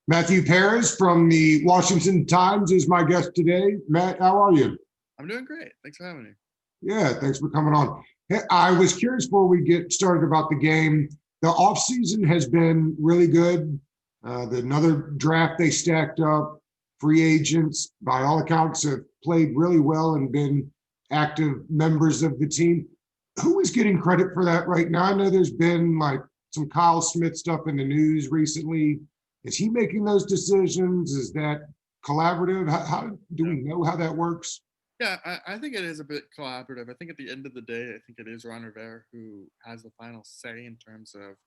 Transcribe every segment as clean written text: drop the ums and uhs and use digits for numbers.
Matthew Perez from the Washington Times is my guest today. Matt, how are you? I'm doing great. Thanks for having me. Yeah, thanks for coming on. Hey, I was curious before we get started about the game. The offseason has been really good. Another draft they stacked up. Free agents, by all accounts, have played really well and been active members of the team. Who is getting credit for that right now? I know there's been like some Kyle Smith stuff in the news recently. Is he making those decisions? Is that collaborative? How do we know how that works? Yeah, I think it is a bit collaborative. I think at the end of the day, I think it is Ron Rivera who has the final say in terms of,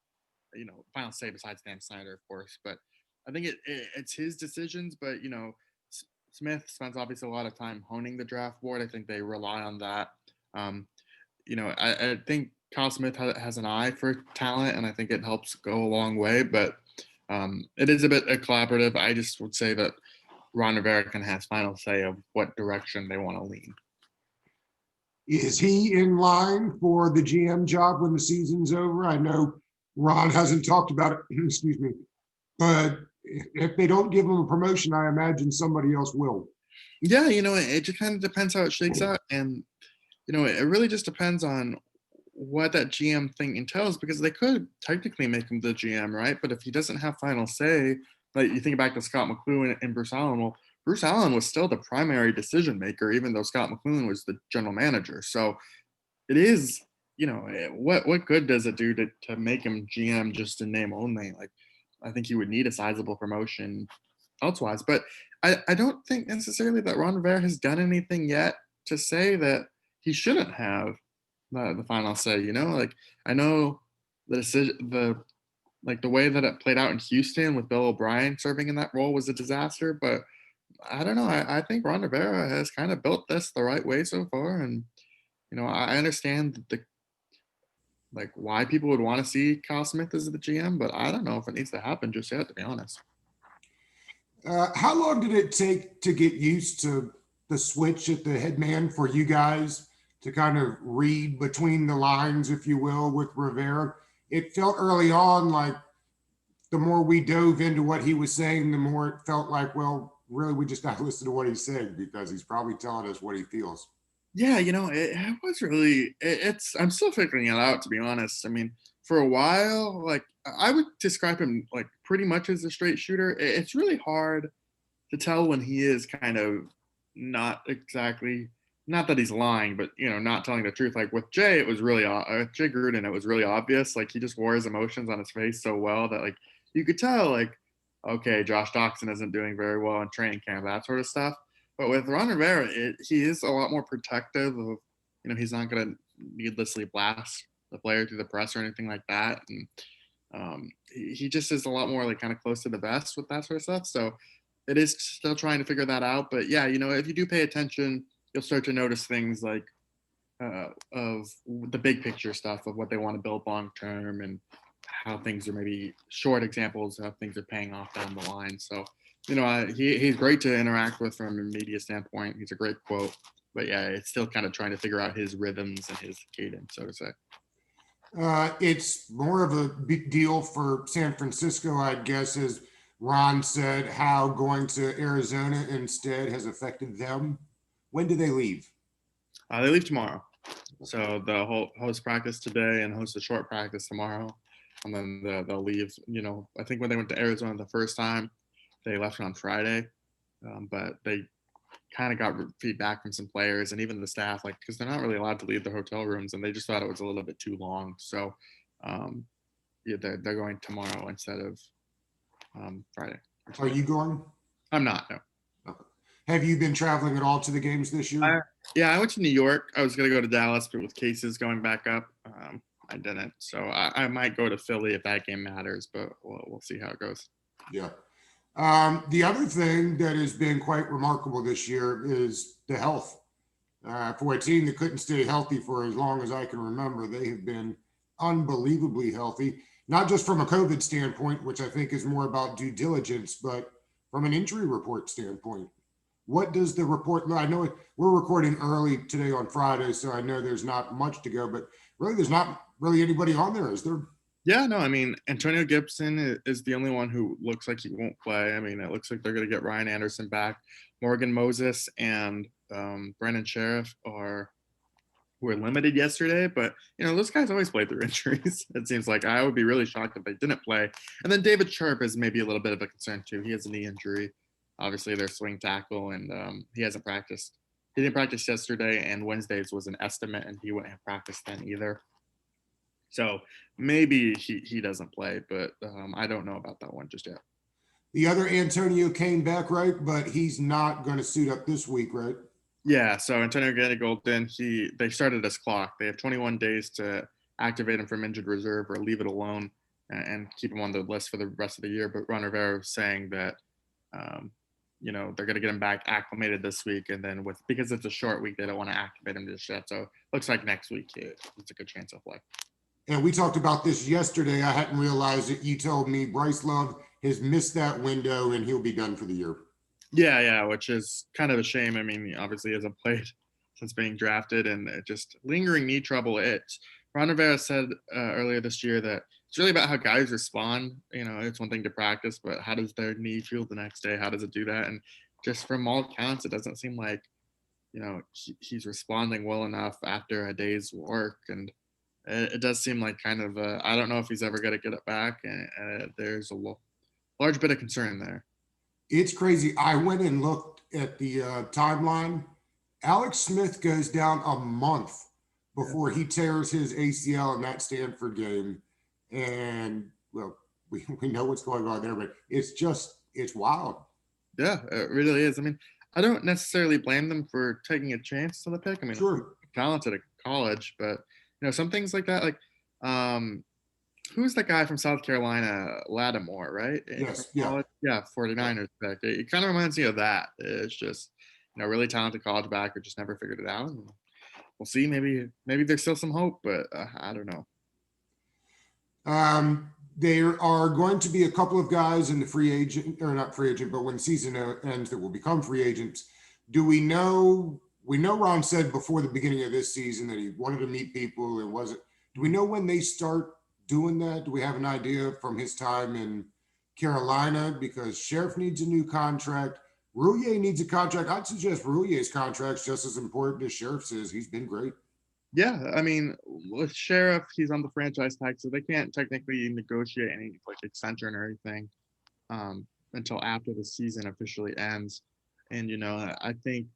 final say besides Dan Snyder, of course. But I think it's his decisions. But, Smith spends obviously a lot of time honing the draft board. I think they rely on that. Um, I think Kyle Smith has an eye for talent, and I think it helps go a long way. But it is a bit collaborative. I just would say that Ron Rivera can have final say of what direction they want to lean. Is he in line for the GM job when the season's over? I know Ron hasn't talked about it, excuse me, but if they don't give him a promotion, I imagine somebody else will. Yeah, it just kind of depends how it shakes out. And, it really just depends on what that GM thing entails, because they could technically make him the GM, right? But if he doesn't have final say, like you think back to Scott McCloughan and Bruce Allen, well, Bruce Allen was still the primary decision maker, even though Scott McCloughan was the general manager. So it is, what good does it do to make him GM just in name only? Like, I think he would need a sizable promotion elsewise. But I don't think necessarily that Ron Rivera has done anything yet to say that he shouldn't have the final say. Like, I know the decision, the way that it played out in Houston with Bill O'Brien serving in that role was a disaster. But I don't know. I think Ron Rivera has kind of built this the right way so far, and I understand why people would want to see Kyle Smith as the GM, but I don't know if it needs to happen just yet, to be honest. How long did it take to get used to the switch at the head man for you guys to kind of read between the lines, if you will, with Rivera? It felt early on like the more we dove into what he was saying, the more it felt like, well, really, we just got to listen to what he's saying because he's probably telling us what he feels. Yeah, it was really, I'm still figuring it out, to be honest. I mean, for a while, like, I would describe him like pretty much as a straight shooter. It's really hard to tell when he is kind of not exactly, not that he's lying, but not telling the truth. Like with Jay, it was really Jay Gruden. It was really obvious. Like he just wore his emotions on his face so well that like you could tell, like, okay, Josh Doxson isn't doing very well in training camp, that sort of stuff. But with Ron Rivera, he is a lot more protective of, he's not going to needlessly blast the player through the press or anything like that. And he just is a lot more like kind of close to the vest with that sort of stuff. So it is still trying to figure that out. But yeah, if you do pay attention, you'll start to notice things like of the big picture stuff of what they want to build long term and how things are maybe short examples of how things are paying off down the line. So, he's great to interact with from a media standpoint. He's a great quote. But yeah, it's still kind of trying to figure out his rhythms and his cadence, so to say. It's more of a big deal for San Francisco, I guess, as Ron said, how going to Arizona instead has affected them. When do they leave? They leave tomorrow. So the whole host practice today and host a short practice tomorrow. And then they'll leave. I think when they went to Arizona the first time, they left on Friday. But they kind of got feedback from some players and even the staff, like, because they're not really allowed to leave their hotel rooms, and they just thought it was a little bit too long. So, yeah, they're going tomorrow instead of Friday. Are you going? I'm not. No. Okay. Have you been traveling at all to the games this year? Yeah, I went to New York. I was going to go to Dallas, but with cases going back up, I didn't. So I might go to Philly if that game matters, but we'll see how it goes. Yeah. The other thing that has been quite remarkable this year is the health. For a team that couldn't stay healthy for as long as I can remember, they have been unbelievably healthy, not just from a COVID standpoint, which I think is more about due diligence, but from an injury report standpoint. What does the report, I know we're recording early today on Friday, so I know there's not much to go, but really there's not really anybody on there, is there? Yeah, no, I mean, Antonio Gibson is the only one who looks like he won't play. I mean, it looks like they're going to get Ryan Anderson back. Morgan Moses and Brennan Sheriff were limited yesterday, but those guys always play through injuries. It seems like I would be really shocked if they didn't play. And then David Sharp is maybe a little bit of a concern too. He has a knee injury. Obviously, their swing tackle, and he hasn't practiced. He didn't practice yesterday, and Wednesdays was an estimate, and he wouldn't have practiced then either. So maybe he doesn't play, but I don't know about that one just yet. The other Antonio came back, right? But he's not going to suit up this week, right? Yeah, so Antonio Gandy-Golden, they started his clock. They have 21 days to activate him from injured reserve or leave it alone and keep him on the list for the rest of the year. But Ron Rivera was saying that, um, they're going to get him back acclimated this week, and then because it's a short week, they don't want to activate him just yet. So looks like next week it's a good chance he'll play. And we talked about this yesterday. I hadn't realized it. You told me Bryce Love has missed that window and he'll be done for the year. Yeah, which is kind of a shame. I mean, obviously he hasn't played since being drafted, and just lingering knee trouble. Ron Rivera said earlier this year that it's really about how guys respond. It's one thing to practice, but how does their knee feel the next day? How does it do that? And just from all accounts, it doesn't seem like he's responding well enough after a day's work, and it does seem like kind of I don't know if he's ever going to get it back, and there's a large bit of concern there. It's crazy. I went and looked at the timeline. Alex Smith goes down a month before he tears his ACL in that Stanford game. And, well, we know what's going on there, but it's wild. Yeah, it really is. I mean, I don't necessarily blame them for taking a chance on the pick. I mean, Sure. talented at college, but some things like that, like who's that guy from South Carolina, Lattimore, right? Yes. Yeah. Yeah, 49ers pick. It kind of reminds me of that. It's just, really talented college back who just never figured it out. And we'll see. Maybe there's still some hope, but I don't know. There are going to be a couple of guys in the free agent, or not free agent, but when season ends, that will become free agents. Do we know? We know Ron said before the beginning of this season that he wanted to meet people. And wasn't. Do we know when they start doing that? Do we have an idea from his time in Carolina? Because Sheriff needs a new contract. Roulier needs a contract. I'd suggest Roulier's contract's just as important as Sheriff's is. He's been great. Yeah, I mean, with Sheriff, he's on the franchise tag, so they can't technically negotiate any like extension or anything until after the season officially ends. And I think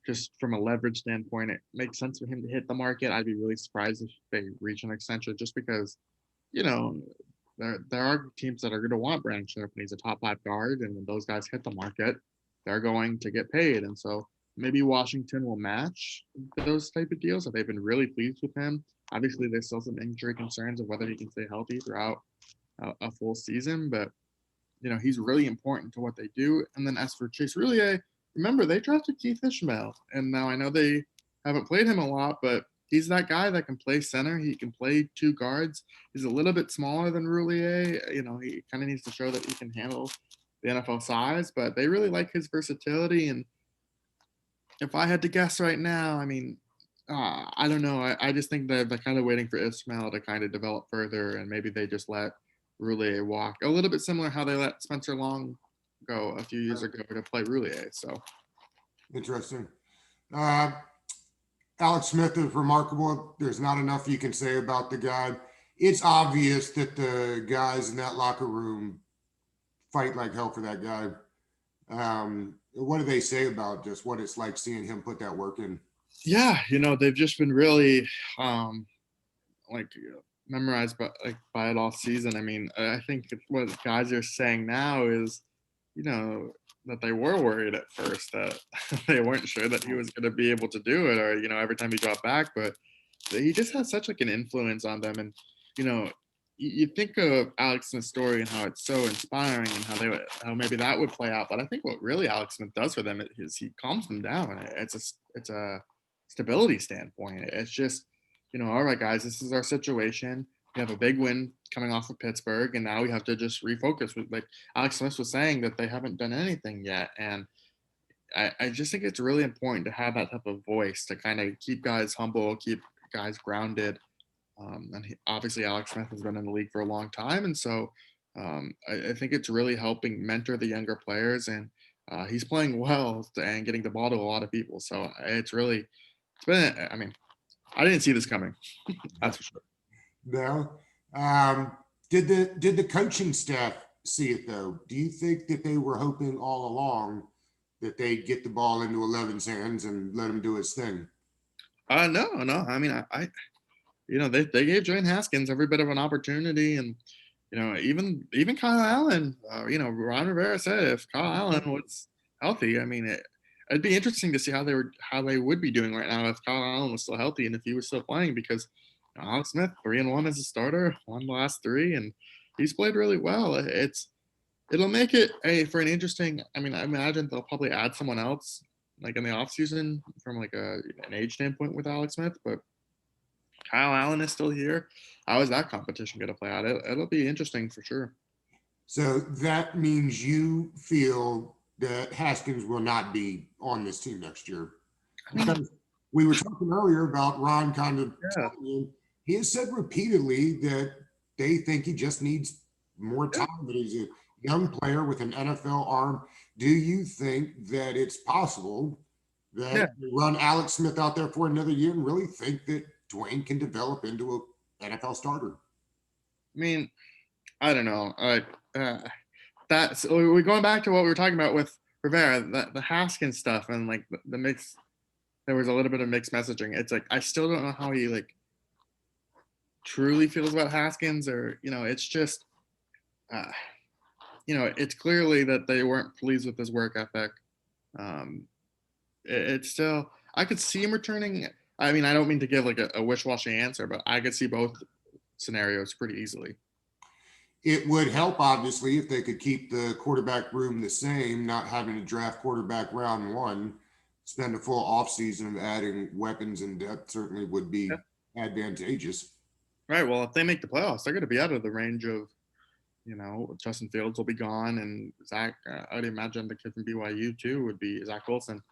just from a leverage standpoint, it makes sense for him to hit the market. I'd be really surprised if they reach an extension, just because there are teams that are going to want Brandon Sheriff when he's a top 5 guard, and when those guys hit the market, they're going to get paid, and so maybe Washington will match those type of deals. They've been really pleased with him. Obviously, there's still some injury concerns of whether he can stay healthy throughout a full season, but he's really important to what they do. And then as for Chase Roulier, remember they drafted Keith Ishmael, and now I know they haven't played him a lot, but he's that guy that can play center. He can play 2 guards. He's a little bit smaller than Roulier. He kind of needs to show that he can handle the NFL size, but they really like his versatility. And if I had to guess right now, I mean, I don't know. I just think that they're kind of waiting for Ishmael to kind of develop further, and maybe they just let Roulier walk. A little bit similar how they let Spencer Long go a few years ago to play Roulier. So interesting. Alex Smith is remarkable. There's not enough you can say about the guy. It's obvious that the guys in that locker room fight like hell for that guy. What do they say about just what it's like seeing him put that work in? Yeah, they've just been really like memorized by it all season. I mean, I think what guys are saying now is, that they were worried at first that they weren't sure that he was going to be able to do it, or every time he dropped back, but he just has such like an influence on them. And you think of Alex Smith's story and how it's so inspiring, and how maybe that would play out. But I think what really Alex Smith does for them is he calms them down. It's a stability standpoint. It's just, all right, guys, this is our situation. We have a big win coming off of Pittsburgh, and now we have to just refocus. Like Alex Smith was saying, that they haven't done anything yet, and I just think it's really important to have that type of voice to kind of keep guys humble, keep guys grounded, And obviously, Alex Smith has been in the league for a long time, and so I think it's really helping mentor the younger players, and he's playing well and getting the ball to a lot of people. So it's been. I mean, I didn't see this coming. That's for sure. No. Did the coaching staff see it though? Do you think that they were hoping all along that they'd get the ball into 11's hands and let him do his thing? No, no. I mean, they gave Dwayne Haskins every bit of an opportunity, and even Kyle Allen. Ron Rivera said if Kyle Allen was healthy, I mean, it'd be interesting to see how they would be doing right now if Kyle Allen was still healthy and if he was still playing because Alex Smith 3-1 as a starter, won the last three, and he's played really well. It'll make it for an interesting. I mean, I imagine they'll probably add someone else like in the offseason from like an age standpoint with Alex Smith, but Kyle Allen is still here. How is that competition going to play out? It'll be interesting for sure. So that means you feel that Haskins will not be on this team next year. I mean, Because we were talking earlier about Ron kind of yeah, telling you, he has said repeatedly that they think he just needs more yeah, time, that he's a young player with an NFL arm. Do you think that it's possible yeah. that they run Alex Smith out there for another year and really think that Dwayne can develop into an NFL starter? I mean, I don't know. That's we're going back to what we were talking about with Rivera, the Haskins stuff, and like the mix. There was a little bit of mixed messaging. It's like I still don't know how he like truly feels about Haskins, or it's just, uh, it's clearly that they weren't pleased with his work ethic. Um, it's still I could see him returning. I mean, I don't mean to give like a wish-washy answer, but I could see both scenarios pretty easily. It would help, obviously, if they could keep the quarterback room the same, not having to draft quarterback round one, spend a full offseason of adding weapons and depth certainly would Yeah. be advantageous. Right. Well, if they make the playoffs, they're going to be out of the range of, Justin Fields will be gone, and Zach. I would imagine the kid from BYU too would be Zach Wilson.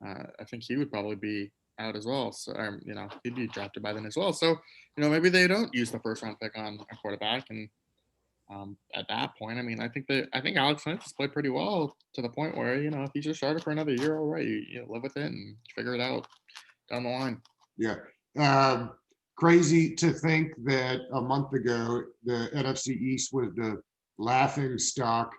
I think he would probably be out as well. So, he'd be drafted by then as well. So, maybe they don't use the first round pick on a quarterback, and at that point, I mean, I think Alex Smith has played pretty well to the point where if he's your starter for another year, all right, you live with it and figure it out down the line. Yeah. Um, Crazy to think that a month ago, the NFC East was the laughing stock.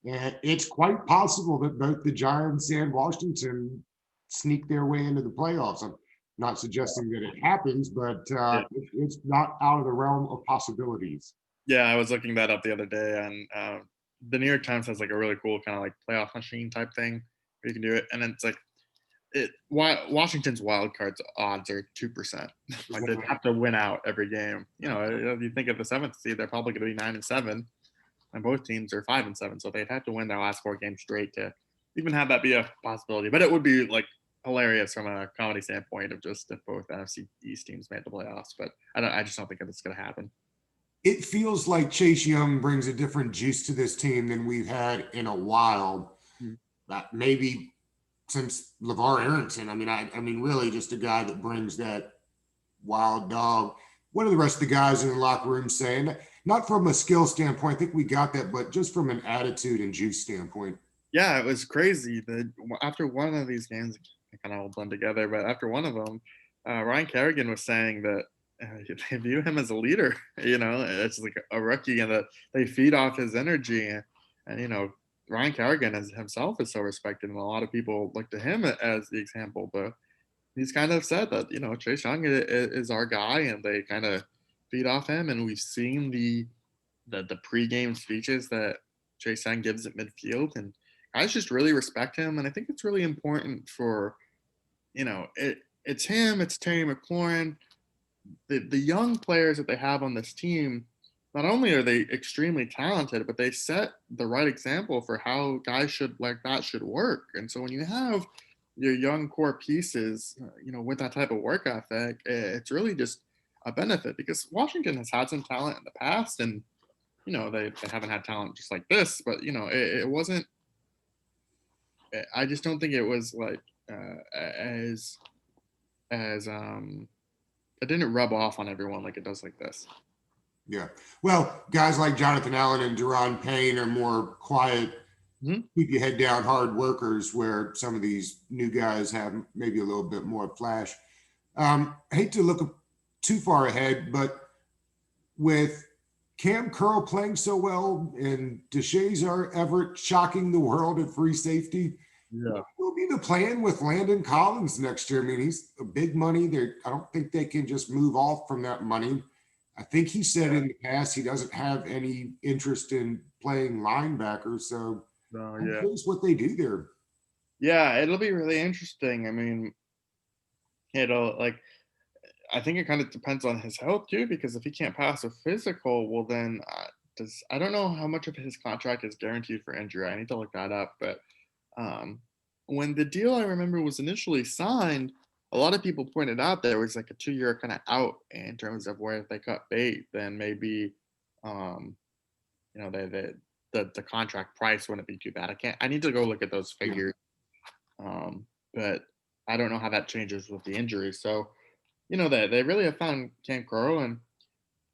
And it's quite possible that both the Giants and Washington sneak their way into the playoffs. I'm not suggesting that it happens, but Yeah. it's not out of the realm of possibilities. Yeah, I was looking that up the other day, and the New York Times has like a really cool kind of like playoff machine type thing where you can do it, and it's like Washington's wild cards odds are 2%. Like they have to win out every game. If you think of the seventh seed, they're probably going to be 9-7, and both teams are 5-7, so they'd have to win their last four games straight to even have that be a possibility. But it would be like hilarious from a comedy standpoint of just if both NFC East teams made the playoffs. But I just don't think it's going to happen. It feels like Chase Young brings a different juice to this team than we've had in a while. Mhm. Maybe since LeVar Arrington. I mean, really just a guy that brings that wild dog. What are the rest of the guys in the locker room saying? Not from a skill standpoint, I think we got that, but just from an attitude and juice standpoint. Yeah, it was crazy that after one of these games, they kind of all blend together, but after one of them, Ryan Kerrigan was saying that they view him as a leader. It's like a rookie, and that they feed off his energy. And Ryan Kerrigan as himself is so respected, and a lot of people look to him as the example. But he's kind of said that Chase Young is our guy, and they kind of feed off him. And we've seen the pregame speeches that Chase Young gives at midfield, and guys just really respect him. And I think it's really important for it's him, it's Terry McLaurin, the young players that they have on this team. Not only are they extremely talented, but they set the right example for how guys should like that should work. And so when you have your young core pieces, with that type of work ethic, it's really just a benefit because Washington has had some talent in the past, and they haven't had talent just like this, but it wasn't. I just don't think it was like as didn't rub off on everyone like it does like this. Yeah. Well, guys like Jonathan Allen and Deron Payne are more quiet, Mhm. keep your head down, hard workers, where some of these new guys have maybe a little bit more flash. I hate to look too far ahead, but with Cam Curl playing so well and DeShazer Everett shocking the world at free safety, Yeah. what will be the plan with Landon Collins next year? I mean, he's a big money. I don't think they can just move off from that money. I think he said in the past he doesn't have any interest in playing linebacker. So No, I'm yeah. curious what they do there. Yeah, it'll be really interesting. I mean, it'll like I think it kind of depends on his health too, because if he can't pass a physical, well then does I don't know how much of his contract is guaranteed for injury. I need to look that up. But um, when the deal I remember was initially signed, a lot of people pointed out there was like a 2 year kind of out in terms of where if they cut bait, then maybe um, the contract price wouldn't be too bad. I need to go look at those Yeah. figures. But I don't know how that changes with the injury. So they really have found Cam Curl and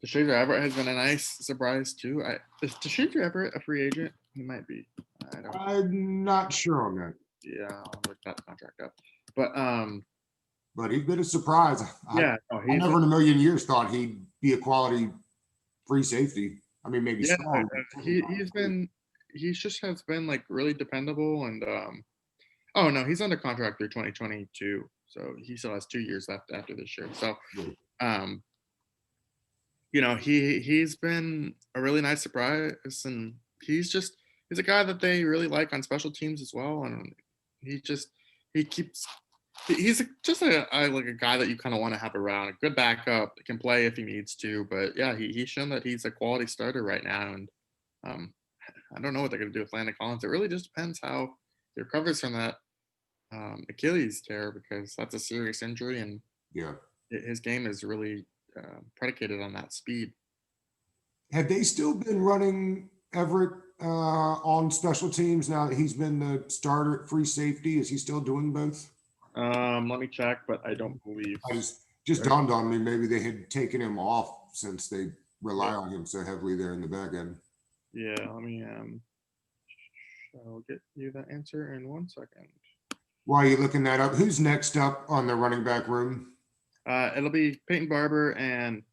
DeShazer Everett has been a nice surprise too. Is DeShazer Everett a free agent? He might be. I don't. I'm not sure on that, Yeah, I'll look that contract up. But but he's been a surprise. yeah, no, I he's never in a million years thought he'd be a quality free safety. I mean, maybe yeah, strong. he just has been like really dependable and oh no, he's under contract through 2022, so he still has 2 years left after this year. So um he's been a really nice surprise, and he's a guy that they really like on special teams as well, and he just he keeps just like a guy that you kind of want to have around, a good backup that can play if he needs to. But yeah, he's shown that he's a quality starter right now, and um, I don't know what they're going to do with Landon Collins. It really just depends how he recovers from that Achilles tear, because that's a serious injury, and Yeah. his game is really predicated on that speed. Have they still been running Everett on special teams now that he's been the starter at free safety? Is he still doing both? Let me check, but I don't believe. I just dawned on me maybe they had taken him off since they Yeah, rely on him so heavily there in the back end. yeah. Let me. I'll get you that answer in 1 second. While you're looking that up, who's next up on the running back room? It'll be Peyton Barber and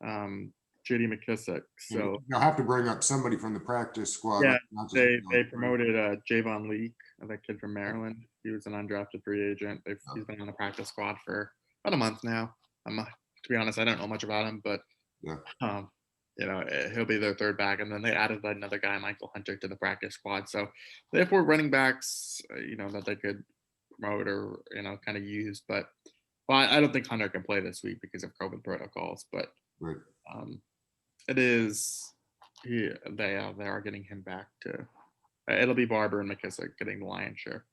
um, J.D. McKissick. And So you'll have to bring up somebody from the practice squad. yeah, Not just they promoted Javon Leak, that kid from Maryland. He was an undrafted free agent. He's been on the practice squad for about a month now. To be honest, I don't know much about him, but Yeah. um, he'll be their third back. And then they added another guy, Michael Hunter, to the practice squad. So they have 4 running backs, that they could promote or kind of use. But well, I don't think Hunter can play this week because of COVID protocols. But Right. um, it is they are getting him back to. It'll be Barber and McKissick getting the lion's share.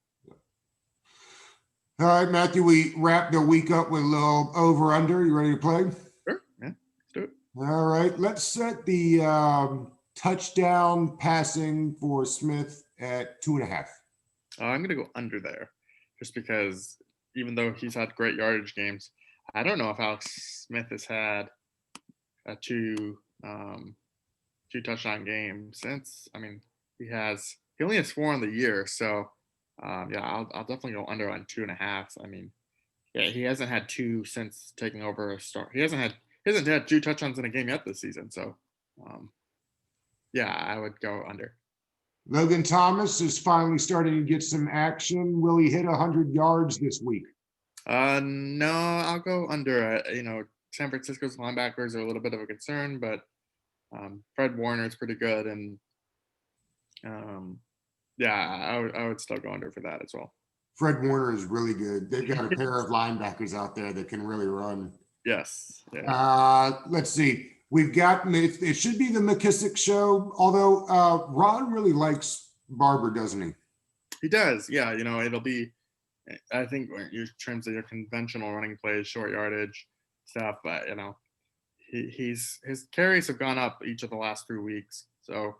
All right, Matthew, we wrapped the week up with a little over under. You ready to play? Sure, yeah, let's do it. All right, let's set the touchdown passing for Smith at 2.5. I'm gonna go under there, just because even though he's had great yardage games, I don't know if Alex Smith has had a two touchdown game since. I mean, he only has 4 on the year, so yeah, I'll definitely go under on 2.5. I mean, yeah, he hasn't had 2 since taking over a start. He hasn't had 2 touchdowns in a game yet this season, so um, yeah, I would go under. Logan Thomas is finally starting to get some action. Will he hit 100 yards this week? No, I'll go under. San Francisco's linebackers are a little bit of a concern, but Fred Warner is pretty good, and um, yeah, I would still go under for that as well. Fred Warner is really good. They've got a pair of linebackers out there that can really run. Yes, yeah. Let's see. We've got it should be the McKissick show, although Ron really likes Barber, doesn't he? He does. Yeah, it'll be. I think in terms of your conventional running plays, short yardage stuff, but his carries have gone up each of the last 3 weeks. So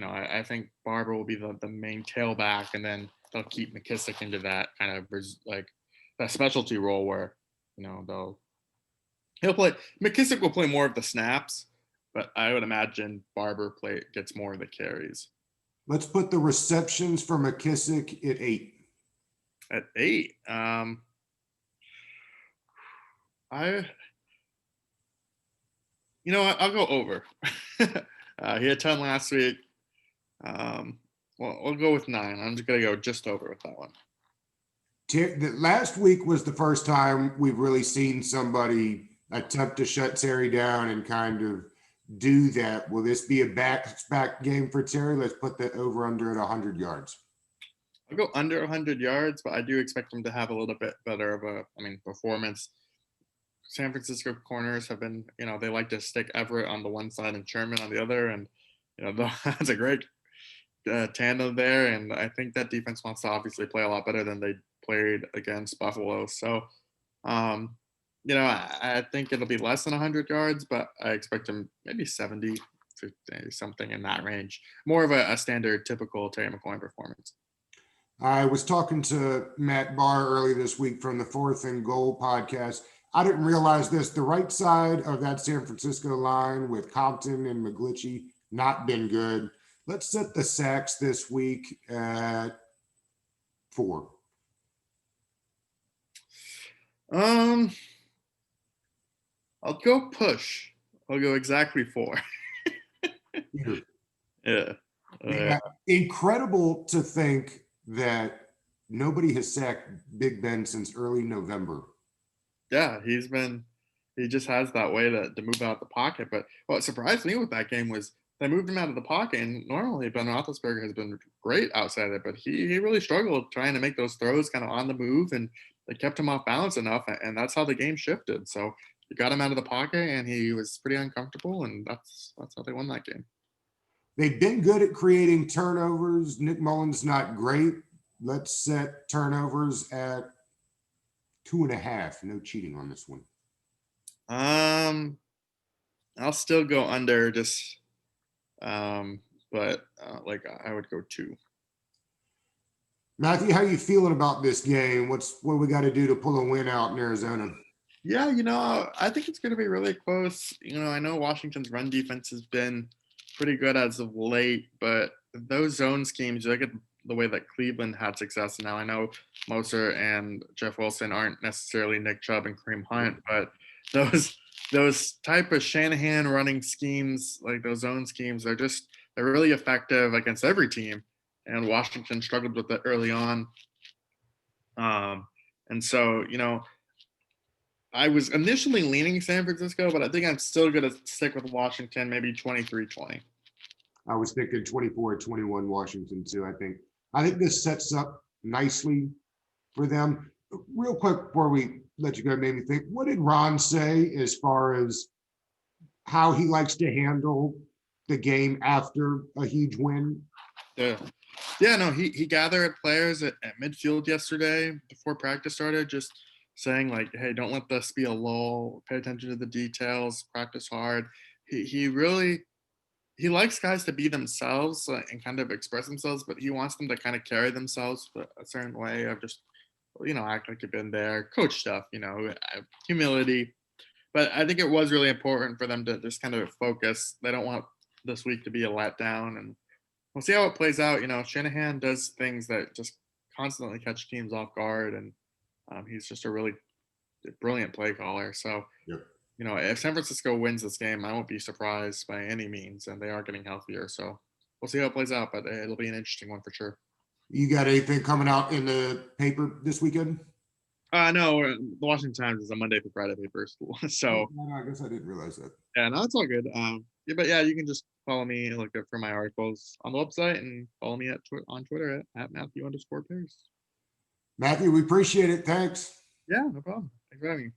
I think Barber will be the main tailback, and then they'll keep McKissick into that kind of like that specialty role where they'll He'll play. McKissick will play more of the snaps, but I would imagine Barber gets more of the carries. Let's put the receptions for McKissick at 8. At 8, I'll go over. He had 10 last week. Well, we'll go with 9. I'm just gonna go just over with that one. Last week was the first time we've really seen somebody attempt to shut Terry down and kind of do that. Will this be a back game for Terry? Let's put the over under at 100 yards. I'll go under 100 yards, but I do expect him to have a little bit better of a performance. San Francisco corners have been, they like to stick Everett on the one side and Sherman on the other, and that's a great tandem there. And I think that defense wants to obviously play a lot better than they played against Buffalo. So, I think it'll be less than 100 yards, but I expect him maybe 70 to something in that range. More of a standard, typical Terry McLaurin performance. I was talking to Matt Barr early this week from the Fourth and Goal podcast. I didn't realize this. The right side of that San Francisco line with Compton and McGlinchey not been good. Let's set the sacks this week at 4. I'll go push. I'll go exactly 4. Yeah. Incredible to think that nobody has sacked Big Ben since early November. Yeah, he just has that way to move out of the pocket. But what surprised me with that game was they moved him out of the pocket. And normally Ben Roethlisberger has been great outside of it, but he really struggled trying to make those throws kind of on the move, and they kept him off balance enough, and that's how the game shifted. So you got him out of the pocket, and he was pretty uncomfortable, and that's how they won that game. They've been good at creating turnovers. Nick Mullins not great. Let's set turnovers at 2.5. No cheating on this one. I'll still go under, just but I would go 2. Matthew, how you feeling about this game? What we got to do to pull a win out in Arizona? Yeah, I think it's going to be really close. I know Washington's run defense has been pretty good as of late, but those zone schemes, you look at the way that Cleveland had success. Now I know Moser and Jeff Wilson aren't necessarily Nick Chubb and Kareem Hunt, but those type of Shanahan running schemes, like those zone schemes, they're really effective against every team. And Washington struggled with it early on. And so, I was initially leaning San Francisco, but I think I'm still going to stick with Washington, maybe 23-20. I was thinking 24-21 Washington too. I think this sets up nicely for them. Real quick before we let you go, made me think, what did Ron say as far as how he likes to handle the game after a huge win? He gathered players at midfield yesterday before practice started, just saying like, hey, don't let this be a lull, pay attention to the details, practice hard. He likes guys to be themselves and kind of express themselves, but he wants them to kind of carry themselves a certain way of just, act like you've been there, coach stuff, humility. But I think it was really important for them to just kind of focus. They don't want this week to be a letdown, and we'll see how it plays out. Shanahan does things that just constantly catch teams off guard, and he's just a really brilliant play caller. So, Yep. If San Francisco wins this game, I won't be surprised by any means, and they are getting healthier. So we'll see how it plays out, but it'll be an interesting one for sure. You got anything coming out in the paper this weekend? No, the Washington Times is a Monday through Friday paper. So I guess I didn't realize that. yeah, no, it's all good. But yeah, you can just follow me, look up for my articles on the website, and follow me on Twitter at Matthew_Paris. Matthew, we appreciate it. Thanks. Yeah, no problem. Thanks for having me.